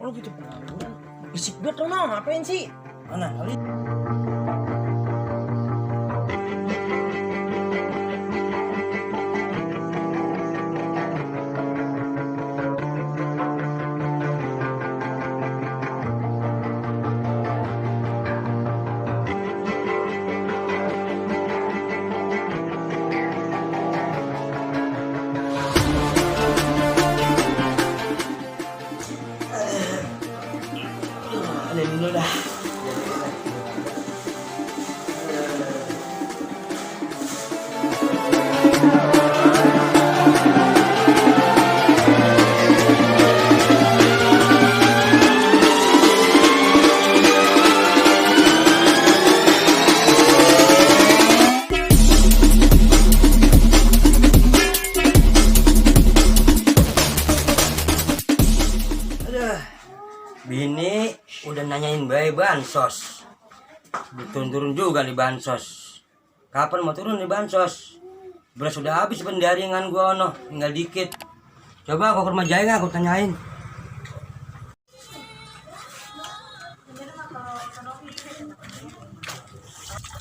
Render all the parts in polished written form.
Lu gitu pengangguran. Berisik banget lo, ngapain sih? Mana? Kali. Ada dulu dah. Bini udah nanyain bayi bansos. Turun juga di bansos. Kapan mau turun di bansos? Beras sudah habis pendaringan gua ono, tinggal dikit. Coba aku ke rumah Jaya aku tanyain.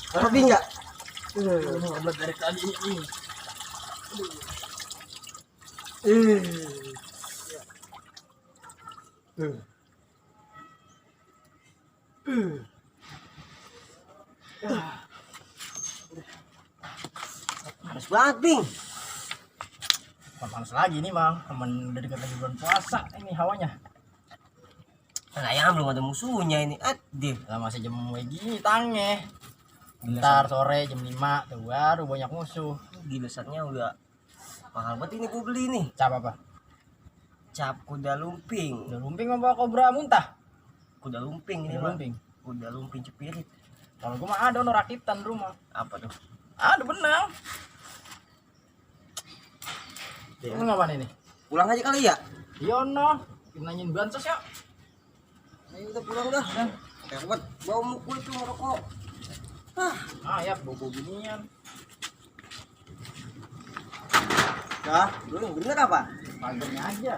Kopi enggak? Obat dari tadi ini. Panas banget, Bing. Bukan panas lagi nih, Mang. Temen udah dekat lagi bulan puasa ini hawanya. Ayam belum ada musuhnya ini. Adih. Lah masih jam gini tange. Bentar sore jam 5 tuh baru banyak musuh. Gila satnya udah mahal banget ini gua beli nih. Cap apa? Cap kuda lumping. Udah lumping apa kobra muntah? Kuda lumping ini, Kuda Bang. lumping. Kuda lumping cepirit. Kalau gua mah ada no rakitan rumah. Apa tuh? Ada benang. Lu ngapain ini? Pulang aja kali ya? Iya no. Nanyain bansos ya. Ayo kita pulang dah. Capek banget bau mukul itu ngerokok. Ya bobo ginian. Dah, lu bener apa? Pagernya aja.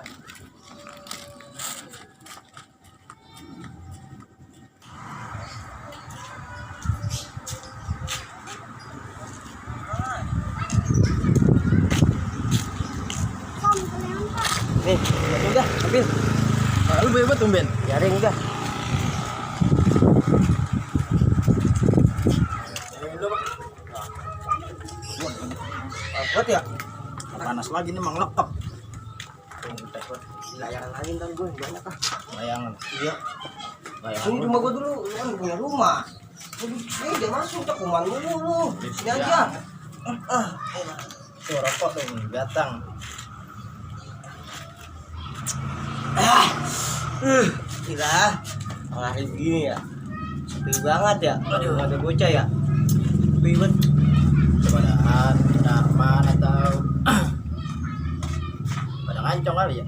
Nih, udah, ambil. Lu bebas tumben. Jaring udah. Buat ya? Panas lagi nih mang lekep. Layangan lain ntar gue banyak ah. Layangan. Iya. Layangan. Sini rumah gue dulu, lu kan punya rumah. Ini dia masuk cak kuman lu. Sini aja. Tuh rokok tuh datang. Gila. Tengah hari begini ya. Sepi banget ya. Aduh, nggak ada bocah ya. Sepi banget. Coba dah Darman atau pada ngancong kali ya.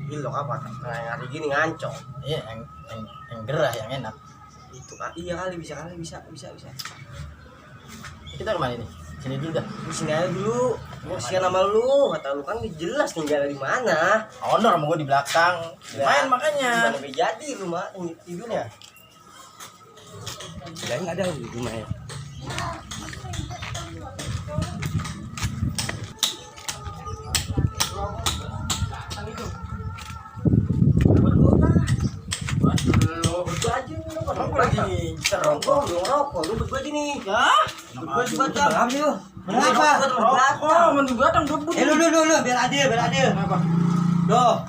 Gila apa? Tengah hari gini ngancong. Iya yang gerah yang enak. Itu iya kali bisa. Kita kemana ini? Sini dulu dah. Di sini aja dulu. Kasihan sama lu. Kata lu kan jelas tinggal di mana. Honor sama gue di belakang. Main makanya. Gimana be jadi lu mah tidurnya. Ya enggak ada di rumahnya. Aku lagi Rokok, lu berdua aja nih. Hah? Berdua baca. Kenapa? Rokok, mending batang debut. Lu, biar adil. Kenapa? Doh.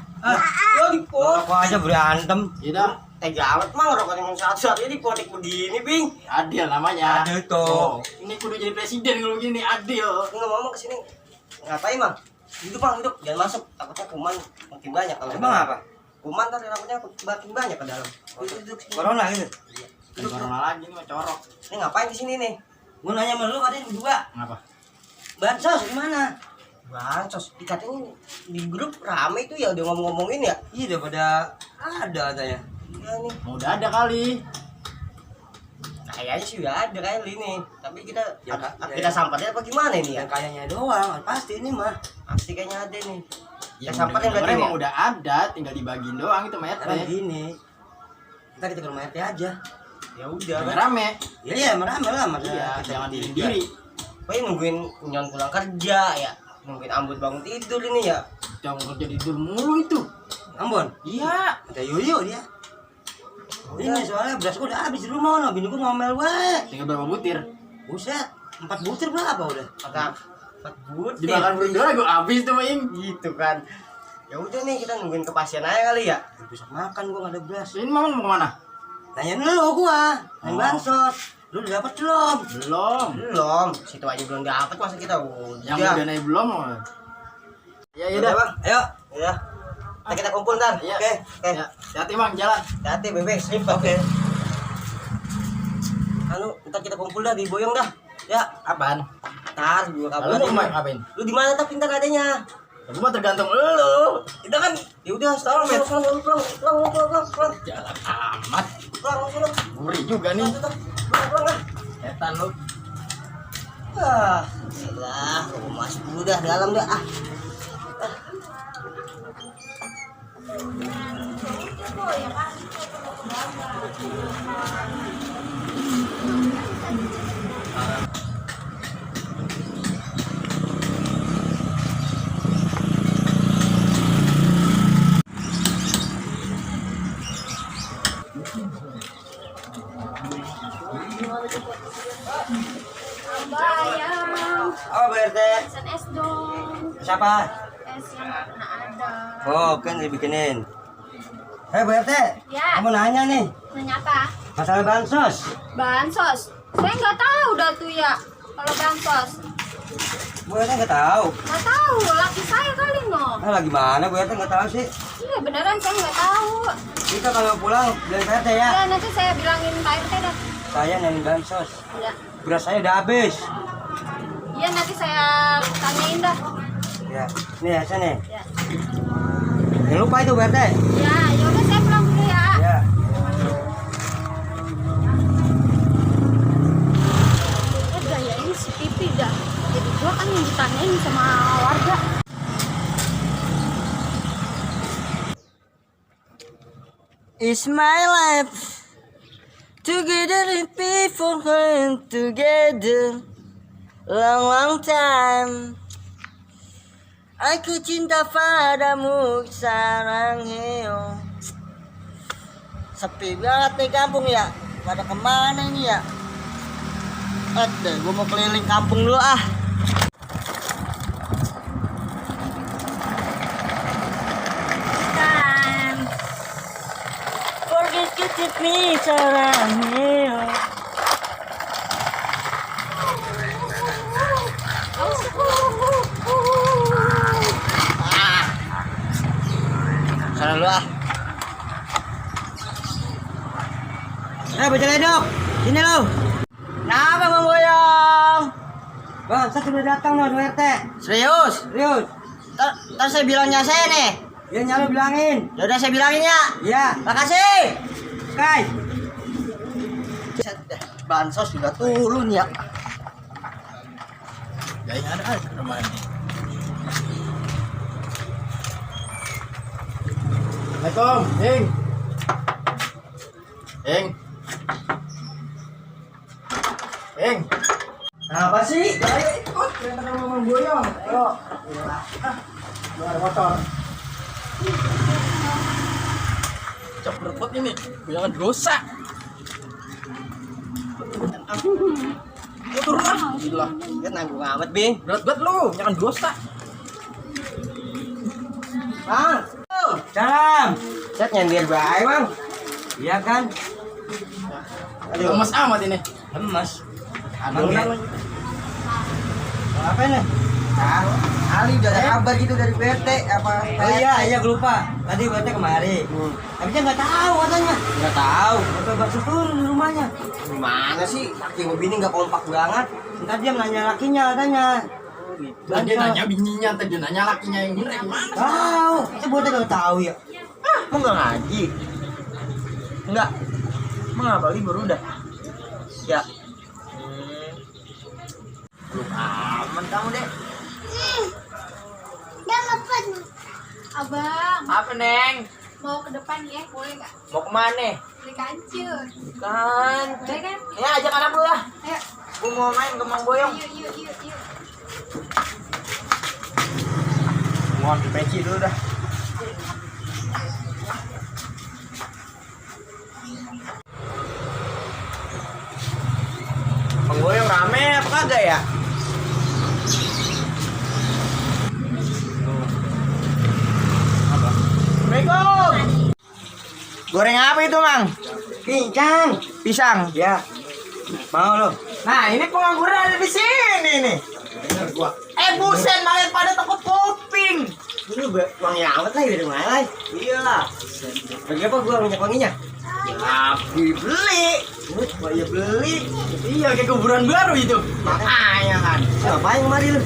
Lo di pot. Rokok aja berantem. Iya dah. Tega amat mah rokok cuma satu-satu jadi potik begini, Bing. Adil namanya. Adil tuh. Ini kudu jadi presiden kalau gini adil. Lu nggak mau kesini. Ngapain, Bang? Hidup, Bang, hidup. Jangan masuk. Takutnya kuman makin banyak kalau. Emang apa? Kuman tadi takutnya makin banyak ke dalam. Duduk sini. Corona gitu. Ada corona lagi nih, corok. Ini ngapain di sini nih? Gua nanya sama lu katanya berdua. Ngapa? Bansos gimana? Bansos. Katanya di grup rame itu ya udah ngomong-ngomongin ya. Iya daripada ada katanya. Iya nih. Udah ada kali. Kayaknya sih udah ada kali ini. Tapi kita Ya, kita samparnya apa gimana ini ya? Yang kayaknya doang, pasti ini mah. Pasti kayaknya ada nih. Ya, sampah yang berarti emang udah ada, tinggal dibagiin doang itu mayat Karena gini, kita ke rumah RT aja. Ya udah kan. rame. Iya, rame lah mas. Iya, jangan diri. Pokoknya nungguin nyon pulang kerja ya, nungguin Ambon bangun tidur ini ya. Jangan kerja tidur mulu itu. Ambon? Iya. Ada Yuyu dia. Ini soalnya beras gua udah habis di rumah, no. Bini gua ngomel gue. Tinggal berapa butir? Buset, 4 butir berapa udah? 4 butir. Dimakan burung dora gue habis tuh main. Gitu kan. Ya udah nih kita nungguin kepastian aja kali ya. Bisa makan gua nggak ada beras. Ini mamang mau kemana? Nanya dulu gua, nanya bansos. Lu udah dapat belum? Belum. Situ aja belum dapat masa kita udah. Yang udah naik belum? Ya Udah, Bang. Ayo. Ya. Kita kumpul ntar. Iya. Oke. Ya, hati Bang, jalan. Hati bebek, sip. Oke. Anu, ntar kita kumpul dah di Boyong dah. Ya, Apaan? ntar gua Lu kabarin. mau ngapain? Lu di mana tapi ntar adanya? Gue mah tergantung lu. Udah kan? Ya udah, sekarang pulang. Jalan amat. Pulang. Ngeri juga nih. Pulang. Setan lu. Ah, lah, aku masuk dulu dah dalam dah. Bayang, Oh, BRT. pesan es dong. Siapa? Es yang pernah ada. Oh, kan dibikinin. BRT. Ya. Kamu nanya nih, Nanya apa? masalah bansos. Bansos. Saya nggak tahu dah tuh ya. Kalau bansos, BRT nggak tahu. nggak tahu. Laki saya kali no. Nah, lagi mana BRT nggak tahu sih. Iya beneran saya nggak tahu. Kita kalau pulang bilang BRT ya. Ya nanti saya bilangin Pak RT dah. Saya nyanyi bansos. Ya. Beras saya udah habis. Iya nanti saya tanyain dah. Ya, nih ya sini. Ya. Jangan lupa itu BRT. Ya, yaudah saya pulang dulu ya. Ya. Gaya ini si Pipi dah. Jadi gua kan yang ditanyain sama warga. It's my life. Together with people going together. Long time. Aku cinta padamu sarang heo. Sepi banget nih kampung ya. Pada kemana ini ya? Deh, gue mau keliling kampung dulu ah. Time. Forget to keep me sarang heo. Sana lu ah. Baca ledok. Sini lu. Kenapa Bang Boyong? Bang, saya sudah datang loh RT. Serius? Serius. Ntar saya bilangnya saya nih. Ya nyala bilangin. Ya udah saya bilangin ya. Iya. Makasih. Kai. Bansos sudah turun ya. Gaya ada rumah ini. Assalamualaikum, Eng. Apa sih? Ayo ikut, kita kan ngomong Boyong. Ayo. Luar motor. Cepet banget ini, jangan dosa. Lu turun ah. Gila. Dia nanggung amat, Bing. Berat banget lu, jangan dosa. Bang. Salam. Set nyender bae, Bang. Iya kan? Lemas amat ini. Lemas. Abang ya. Apa nih? Ali udah ada kabar gitu dari BRT apa? Oh iya, gue lupa. Tadi BRT kemari. Tapi dia nggak tahu katanya. Nggak tahu. Atau bakso turun di rumahnya. Gimana sih? Laki sama bini nggak kompak banget. Ntar dia nanya lakinya katanya. Dan dia nanya bininya, tadi dia nanya lakinya yang bener gimana? Tahu. Itu BRT nggak tahu ya. Emang nggak ngaji? Enggak. Emang apa libur udah? Ya. Belum aman kamu deh. Abang, Apa, Neng? mau ke depan ya, boleh nggak? Mau kemana? Beli kancur. Kan. Boleh kan? Ya, ajak anak lu lah. Ayo, Gua mau main kembang boyong. yuk. Mau ambil peci dulu dah. Kembang boyong rame apa kagak ya? Assalamualaikum. Goreng apa itu, Mang? Pincang. Pisang. Ya. Mau lo? Nah, ini pengangguran ada di sini nih. Buset, malah pada takut kuping. Ini wangi amat lah dari mana lah? Iyalah. Bagi apa gua minyak wanginya? Ya, beli. Oh, ya beli. Iya, kayak kuburan baru itu. Makanya kan. Ngapain kemari lu?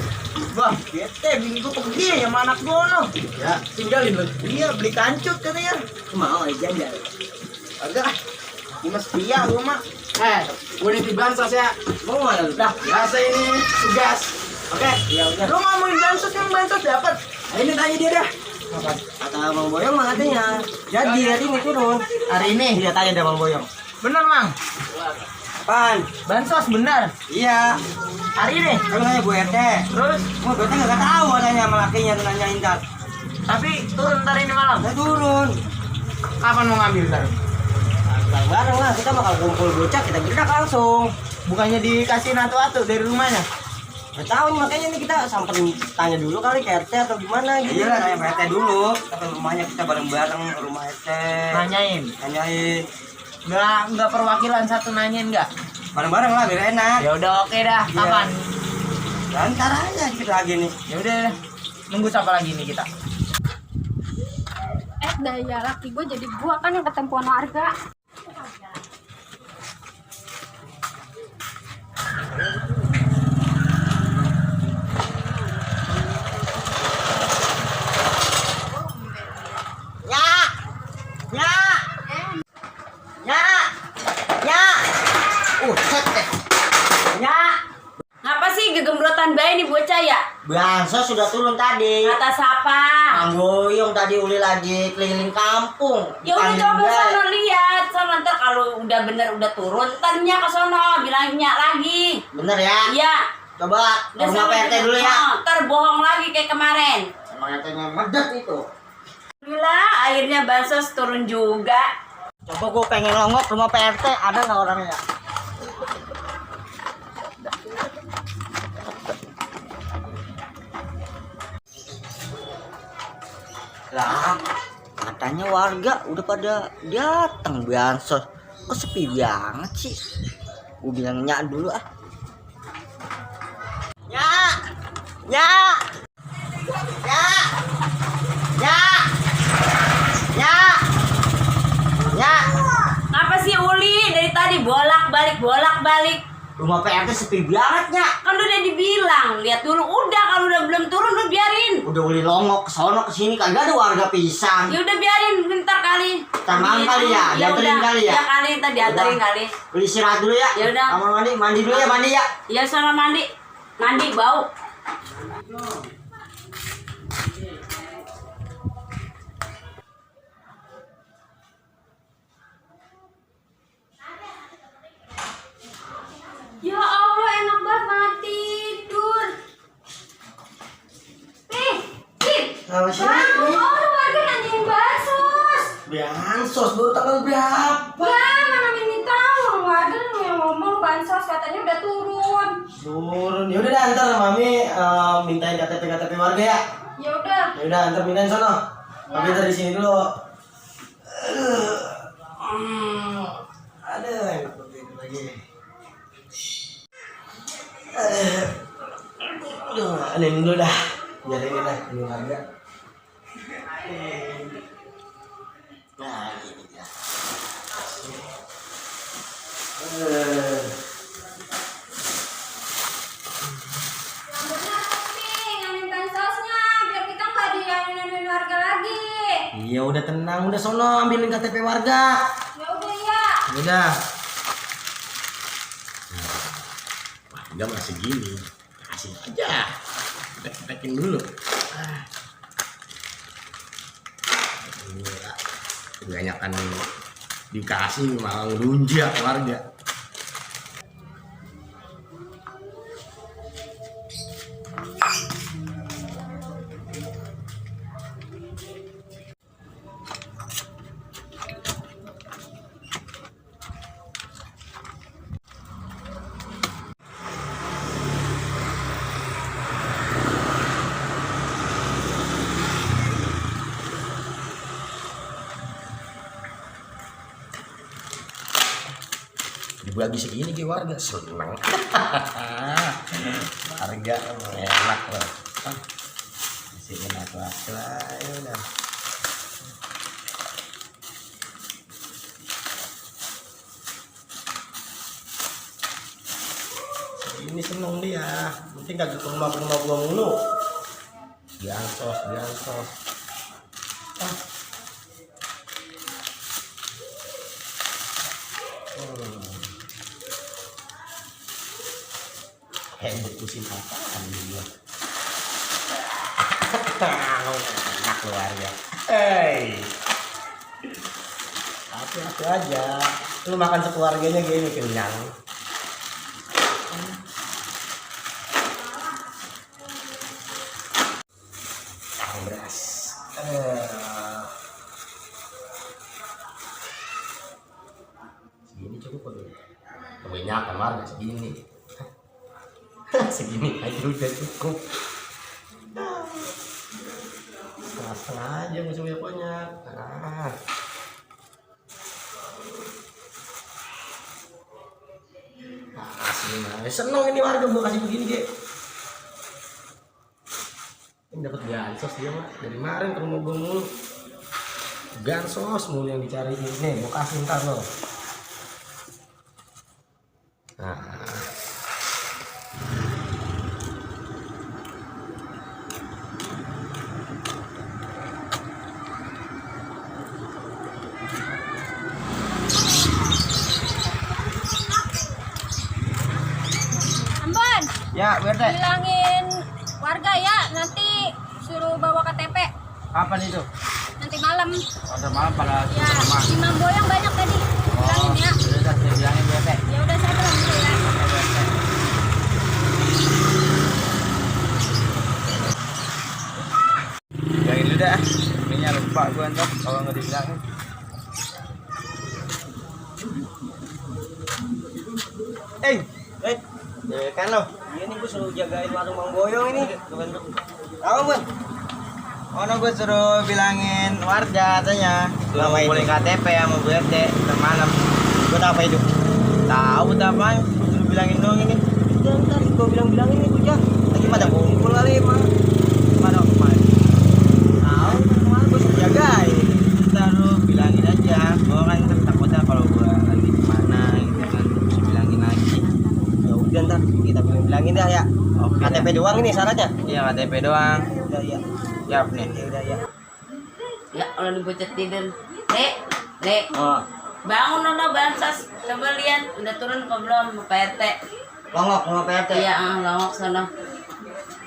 Wah, bete bini gua pergi sama anak gua no. Ya, Tinggalin lu. Iya, beli kancut katanya. mau aja jajan. Agak. Cuma setia gua mah. Gua nitip bansos ya. Mau mana lu? Dah, biasa ini tugas. Oke. Ya udah. Lu ngomongin bansos yang bansos dapat. Ini tanya dia dah. Kata Bang Boyong mah katanya jadi hari ini turun. Hari ini. Dia tanya ada Bang Boyong. Bener, Mang. Pan? Bansos bener. Iya. Hari ini. Kan nanya Bu RT. Terus, Gua BT nggak tahu katanya sama lakinya tuh nanyain tar. tapi turun ntar ini malam. Saya turun. Kapan mau ngambil ntar? Bareng lah kita bakal kumpul bocah kita gerak langsung. Bukannya dikasih atu-atu dari rumahnya? Nggak tahu nih, makanya ini kita samperin tanya dulu kali ke RT atau gimana gitu. Iya lah, tanya ke RT dulu. Kita ke rumahnya, kita bareng-bareng ke rumah RT. Nanyain. Tanyain. Nggak perwakilan satu nanyain nggak? Bareng-bareng lah biar enak. Ya udah oke dah. Iya. Kapan? Ya, ntar aja kita lagi nih. Ya udah. Nunggu siapa lagi nih kita? Daya laki gue jadi gua kan yang ketempuan warga. Ngapa sih gegembrotan bayi nih bocah ya? Bansos sudah turun tadi. Kata siapa? Bang Boyong tadi uli lagi keliling kampung. Ya udah Dipanggil coba Mbak. sono lihat, sono ntar kalau udah bener udah turun, ntar nyak ke sono, bilang nyak lagi. Bener ya? Iya. Coba ke Udah rumah sampai PRT bener. dulu ya. Oh, ntar bohong lagi kayak kemarin. Emang RT-nya medet itu. Gila, akhirnya bansos turun juga. Coba gue pengen nongok rumah PRT, ada nggak orangnya? Lah, katanya warga udah pada datang bansos. Kok sepi banget sih? Gue bilang nyak dulu ah. Nyak! Nyak! Nyak! Nyak! Nyak! Nyak! Ngapa sih Uli dari tadi bolak-balik? Rumah PRT sepi banget, Nyak. Kan udah dibilang, lihat dulu udah kalau udah belum turun lu biarin. Udah uli longok kesono kesini kagak ada warga pisang. Ya udah biarin bentar kali. Ntar malam kali ya, dianterin udah. kali ya? Ya kali ntar dianterin Udah. kali. Uli istirahat dulu ya. Ya udah. Kamar mandi, mandi dulu ya, mandi ya. Iya sana mandi. Mandi bau. Ya Allah enak banget mati tidur. Apa sih? Bangun, warga nanyain bansos. Bansos baru tanggal berapa? Ya, mana Mimi tahu warga yang ngomong bansos katanya udah turun. Turun. Ya udah dah, ntar mami mintain KTP warga ya. Ya udah. Ya udah, ntar mintain sono. Mami ntar di sini dulu. Aduh, enak banget lagi. Aduh, ini dulu dah. Biar ini dah, ini harga. Nah, ini dia. Yang benar tapi ngamin bansosnya biar kita nggak dianin warga lagi. Iya udah tenang, udah sono ambilin KTP warga. Ya udah ya. Udah. Enggak masih gini, kasih aja, tekin dulu. kebanyakan dikasih malah ngelunjak warga. Dibagi segini ke warga seneng. Harga enak loh. Masih enak lah ya udah. Ini seneng dia, penting kagak ke rumah gua mulu. Diansos. Kayak berkusin apaan dia. Enak keluarga. Hey, hati-hati aja. Lu makan sekeluarganya gini kenyang. Beras. Segini cukup kok. Kebanyakan warga segini. Segini aja udah cukup. Setengah aja nggak usah banyak. Sini seneng ini warga gua kasih begini ge. Ini dapat gansos dia mah dari kemarin ke rumah gua mulu. Gansos mulu yang dicari nih, gua kasih ntar lo. Nah. Ya, BRT. Bilangin warga ya, nanti suruh bawa KTP. Kapan itu? Nanti malam. Udah malam pada Ya, imam boyong banyak tadi. Bilangin ya. Udah saya bilangin BRT. Ya udah saya bilang dulu ya. Bilangin dulu dah. Ininya lupa gua ntar kalau nggak dibilangin. Kan lo? Iya nih gue suruh jagain warung Mang Boyong ini. Tahu Bun? Ono gue suruh bilangin warga katanya. Suruh ngumpulin KTP sama BRT ntar malam. Gue apa itu? Tahu apa? Suruh bilangin dong ini. Udah ntar gue bilang-bilangin nih gue lagi pada kumpul kali emang. Mana kemarin? Tahu kemarin gue suruh jagain. Ntar lu bilangin aja. Gue kan takutnya kalau gue lagi kemana gitu kan terus bilangin lagi. Ya udah ntar kita bilangin dah ya. Oke. KTP doang ini syaratnya. Iya KTP doang. Udah ya. Siap nih. Ya udah ya. Ya, orang bocah tidur. Dek, Oh, bangun udah bansos. Coba lihat, udah turun apa belum Pak RT? longok sama PRT. Iya, longok sana.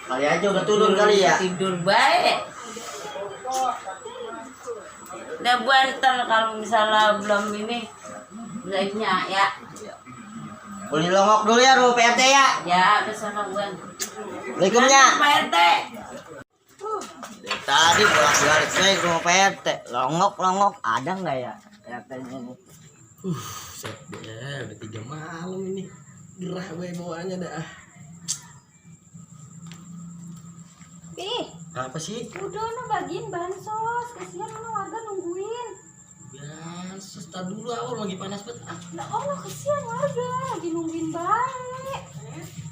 Kali aja udah turun kali ya. Tidur baik. Udah banter kalau misalnya belum ini live-nya ya. Boleh longok dulu ya rumah PRT ya. Ya, ke sana buan. Assalamualaikumnya. Pak RT. Tadi bolak-balik saya ke rumah PRT. Longok ada nggak ya PRT-nya ini? Set deh, udah 3 malam ini. Gerah gue bawaannya dah. Ih, Apa sih? udah no bagiin bansos. Kasihan no warga nungguin. Ya, susah dulu awal lagi panas banget. Nah, Allah kasihan warga lagi nungguin baik.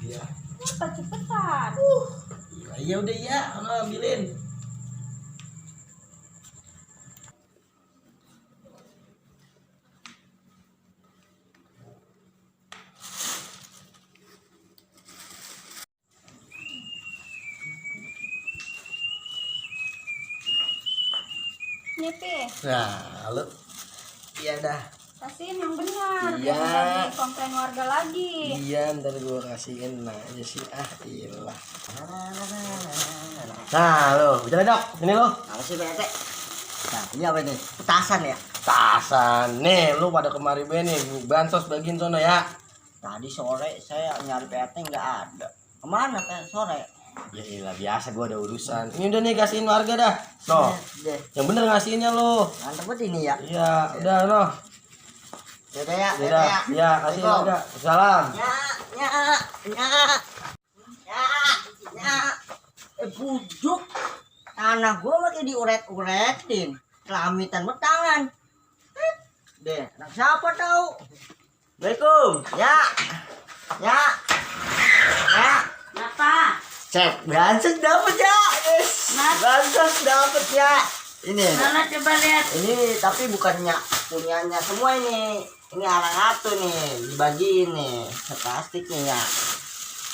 Iya. Cepetan. Ya udah ya, ambilin. Nih, Pi. Nah, lu. Iya dah. Kasihin yang benar. Iya. Jangan jadi komplain warga lagi. Iya, ntar gue kasihin aja sih. Iyalah. Nah, lo, bicara dok, ini lo. Apa sih Pak RT? Nah, ini apa ini? Petasan ya? Tasan. Nih, lu pada kemari be nih, bansos bagiin sono ya. Tadi sore saya nyari PRT nggak ada. Kemana kan sore? Ya iyalah biasa gua ada urusan. Ini udah nih kasihin warga dah. No. Deh, Yang bener ngasihinnya lu. mantep banget ini ya. Iya, udah no. Udah ya, Udah, ya kasih warga. Salam. Bujuk. Tanah gua makin diuret-uretin. Kelamitan bertangan. Deh, anak siapa tahu? Assalamualaikum. Ya. Ya. Ya. Kenapa? Cek, bansos dapat ya. Bansos dapat ya. Ini. Mana coba lihat. Ini tapi bukannya punyanya semua ini. Ini arang-atu nih, dibagiin nih. Plastik nih ya.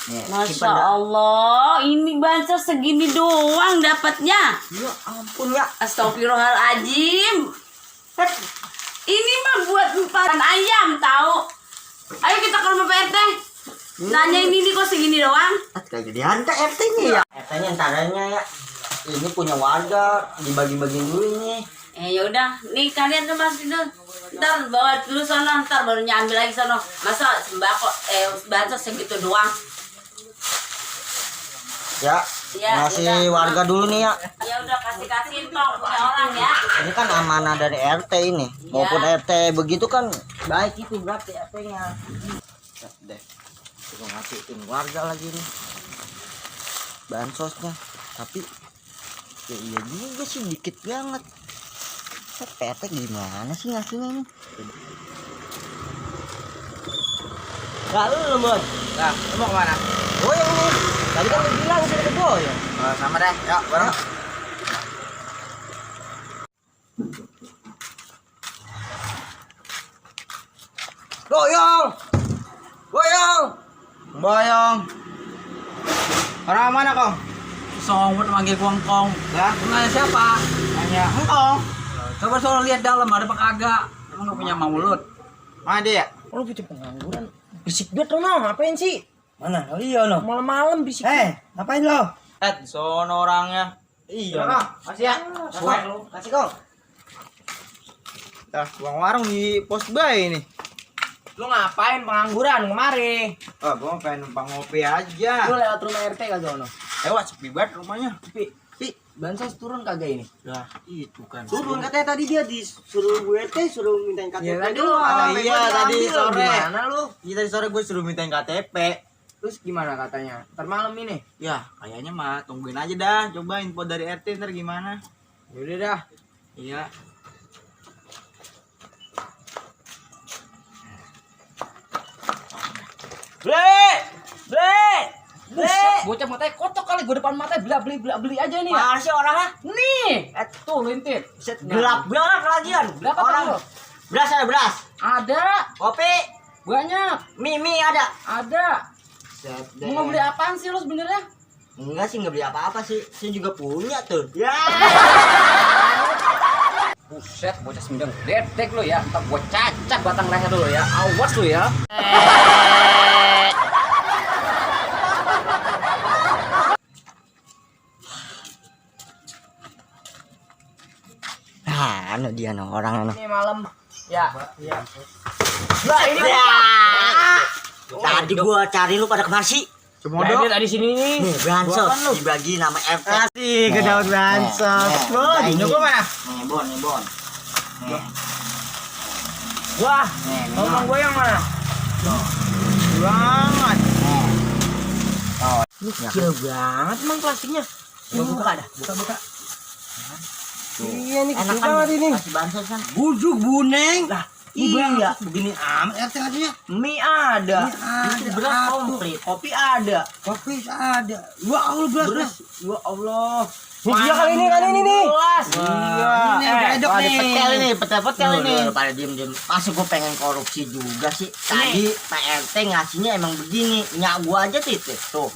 Nih, Masya Allah, ini bansos segini doang dapatnya. Ya ampun ya. Astagfirullahaladzim. Ini mah buat emparan ayam tahu. Ayo kita ke rumah Pak RT. Nanya ini kok segini doang? Kayak jadi hantar RT-nya ya. RT-nya antaranya ya. Ini punya warga, dibagi-bagiin dulu ini. Ya udah, nih kalian tuh masih dulu. Ntar bawa dulu sono, ntar baru nyambil lagi sono. Masa sembako bansos segitu doang? Ya. Ya, Ngasih udah. warga dulu nih ya. Ya udah kasih tong punya orang ya. Ini kan amanah dari RT ini. Maupun RT begitu kan baik itu berarti RT-nya. Deh. Kita ngasihin warga lagi nih. Bansosnya. Tapi ya iya juga sih dikit banget. PT gimana sih ngasihnya nih? Lalu lu Bon. Nah, lu mau kemana? Oh yang ini. Tadi kan lu bilang sudah ke Boyong. Oh, sama deh. Yuk, bareng. Boyong. Boyong. Boyong. Orang mana, Kong? Songwut manggil gua engkong. Ya, Nanya siapa? hanya engkong. Coba sono lihat dalam ada apa kagak. Emang gak punya mulut. Mana dia? Lu punya pengangguran. Berisik banget lu, ngapain sih? Mana? Oh iya no. Malam-malam berisik. Ngapain lo? Sono orangnya. Iya. Kasih ya. Suwe lu. Kasih Kong. Dah, uang warung di pos bay ini. Lu ngapain pengangguran kemari? Oh, gua pengen numpang ngopi aja. Lu lewat rumah RT kagak ono? Lewat sepi banget rumahnya. Bansos turun kagak ini? Lah, itu kan. Turun katanya tadi dia disuruh Bu RT suruh mintain KTP. Iya tadi doang. iya Gua tadi diambil. sore. Gimana lu? Iya tadi sore gue suruh mintain KTP. Terus gimana katanya? Ntar malam ini? Ya, kayaknya mah tungguin aja dah. Coba info dari RT ntar gimana. Yaudah dah. Iya. Buset, Bocah matanya kotok kali gua depan matanya beli aja nih ya. mana sih orangnya? Nih, tuh lintit. Buset, gelap banget lagian. Berapa Orang. tuh? Beras ada beras. Ada, Kopi, banyak. mie ada. Ada. Mau beli apaan sih lo sebenarnya? Enggak sih, nggak beli apa-apa sih. Saya juga punya tuh. Ya. Buset, bocah sembilan detek lo ya. Ntar gua cacat batang leher dulu ya. Awas lo ya. Nah, anu dia no orang anu. Ini malam. Ya. Lah ini ya. Tadi gua cari lu pada kemana sih? Cuma Nah, ini tadi sini nih. Nih, bansos dibagi nama RT. Asik ke daun bansos. Wah, Ini. Dino gua mana? Nih, Bon, nih, Bon. Nih. Wah, Nih, ngomong gue yang mana? Banget. Ini kecil banget emang plastiknya. Gua buka dah. Buka. Iya nih, Enak kan ini. Kasih bansos kan. Bujuk buneng. Lah, iya. Begini amat RT aja. Mie ada. Ada, Beras atuh. komplit. Kopi ada. Kopi ada. Wah, Allah beras. Ya Allah. Dia kali ini nih. Iya. Ini udah edok Ada nih. petel ini, petel ini. Loh, Pada diem. Masuk gua pengen korupsi juga sih. Tadi Pak RT ngasihnya emang begini. Nyak gua aja titik. Tuh.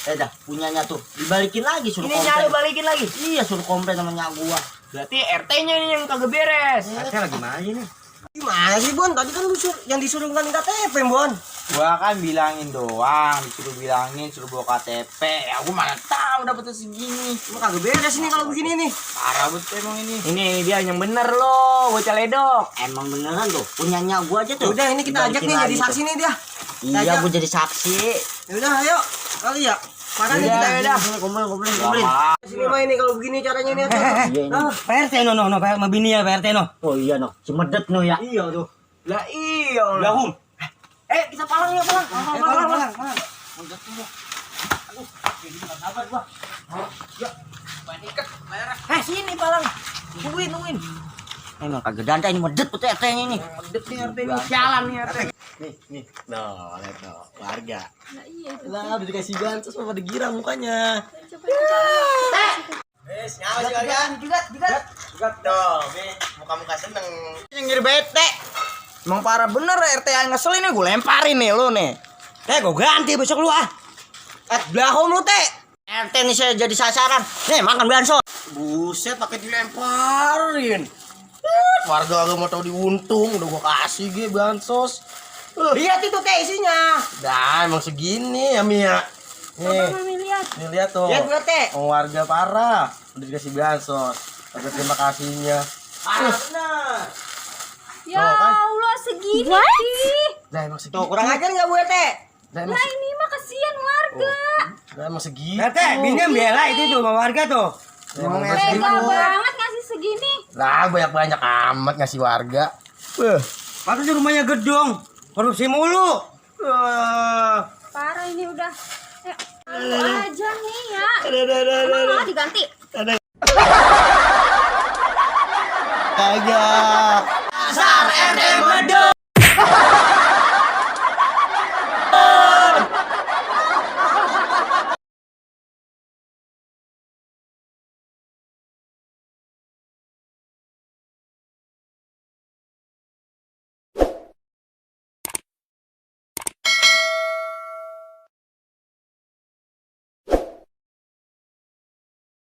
Dah, punyanya tuh. Dibalikin lagi suruh komplain. Ini nyak balikin lagi? Iya, suruh komplain sama nyak gua. Berarti RT-nya ini yang kagak beres. RT lagi mana nih? Gimana sih, Bon? Tadi kan lu yang disuruh ngantong KTP, Bon. Gua kan bilangin doang, disuruh bilangin, suruh bawa KTP. Ya gua mana tahu dapetnya segini. Emang kagak beres nih kalau begini nih. Parah betul emang ini. Ini dia yang bener loh, bocah ledok. Emang beneran tuh, punyanya gua aja tuh. Udah ini kita ajak nih jadi saksi nih dia. Iya, gua jadi saksi. Udah ayo kali ya. Parah nih kita. Udah. Kumpulin. Sini main nih kalau begini caranya nih. Iya ini. Pak RT no sama bini ya Pak RT no. Oh iya no, cemedet no ya. Iya tuh. Lah iya. Lah hum. Kita palang ya, palang. Palang. Sini palang. Nungguin. Emang kagak danta ini medet betul RT-nya ini. Medet nih RT ini sialan nih RT. Nih. No, lihat no. Warga. Nah, iya itu. Lah, udah dikasih bansos sama pada girang mukanya. Wes, nyawa sih warga. Juga tuh, muka-muka seneng. Nyengir bete. Emang parah bener RT yang ngeselin nih, gue lemparin nih lu nih. Gue ganti besok lu ah. Belahom lu teh. RT nih saya jadi sasaran. Nih, makan bansos. Buset pakai dilemparin. Warga agak mau tau diuntung, udah gua kasih gue bansos. Lihat itu teh isinya. Dah emang segini ya Mia. Nih, Mami lihat. nih lihat tuh. Lihat gua teh. Oh, warga parah, udah dikasih bansos. Ada terima kasihnya. Parah bener. Ya Tuh, kan? Allah segini sih. Dah emang segini. Tuh kurang ajar nggak bu RT? Dah emang, Lah ini mah kasihan warga. dah emang segini. RT, bini bela itu tuh sama warga tuh. Emang Tega banget ngasih segini. Lah banyak amat ngasih warga. Padahal di rumahnya gedung, korupsi mulu. Parah ini udah. Lu aja nih ya. Emang malah diganti. Kagak.